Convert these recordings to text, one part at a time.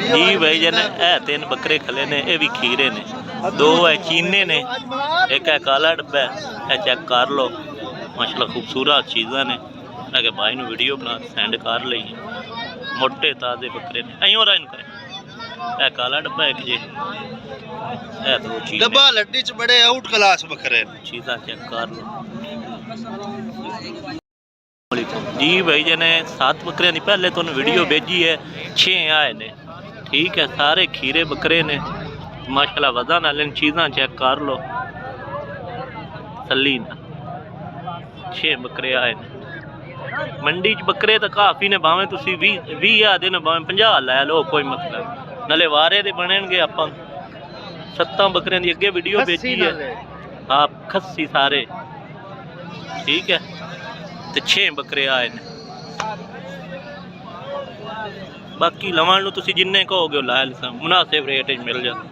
जी भाई जन है 3 बकरे खले ने, ये भी खीरे ने, 2 है चीने ने, एक है काला डब्बा है, चेक कर लो माशाल्लाह खूबसूरत चीज़ा ने। मैं भाई ने वीडियो बना सेंड कर ली, मोटे ताजे बकरे ने। अं और करें काला डब्बा एक जी है, 2 चीज़ डब्बा लड्डी च बड़े आउट क्लास बकरे चीज़ा चेक कर लो जी भाई जने 7 बकरे की पहले तो वीडियो भेजी है, 6 आए ने, ठीक है, सारे खीरे बकरे ने माशाल्लाह, वजन वाले चीज़ा चेक कर लो तली ना। 6 बकरे आए ने मंडी च, बकरे तो काफ़ी ने, भावें तुसी 20 दे भावें 50 लै लो, कोई मतलब नाले वारे दे बनेंगे। आप 7 बकरियां की अगे वीडियो भेजी है, आप खस्सी सारे, ठीक है, तो 6 बकरे आए ने। बाकी लवन तुसी जिन्ने कहोगे ला मुनासिब रेट मिल जाए।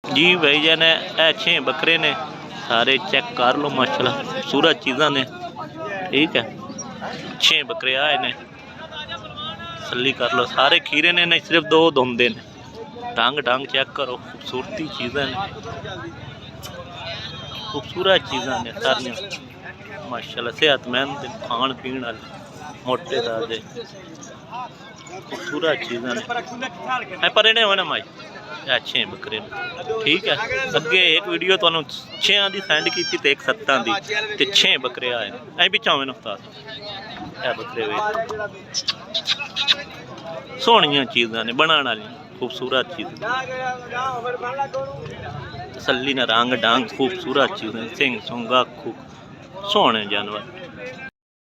जी भाई जान है 6 बकरे ने, सारे चेक कर लो माशाल्लाह खूबसूरत चीज़ा ने, ठीक है, 6 बकरे आए ने, तसल्ली कर लो, सारे खीरे ने, नहीं सिर्फ 2 धोंदे ने। ढंग ढंग चेक करो, खूबसूरती चीज़ा ने, खूबसूरत चीज़ा ने सारियां माशाल्लाह, सेहतमंद खान पीन वाले, मोटे ताजे खूबसूरत चीज़ा ने। पर इन्हें हो ना माई 6 बकरे ने, ठीक है, अगे एक वीडियो तो 6 की सेंड की तो एक 7 की, 6 बकरे आए अं पिछा होवे उस्ताद, बकरे वे सोहनिया चीज़ा ने, बनाने वाली खूबसूरत चीज़, तसल्ली ने, रंग ढंग खूबसूरत चीज़, सिंह सुंगा खूब सोहने जानवर।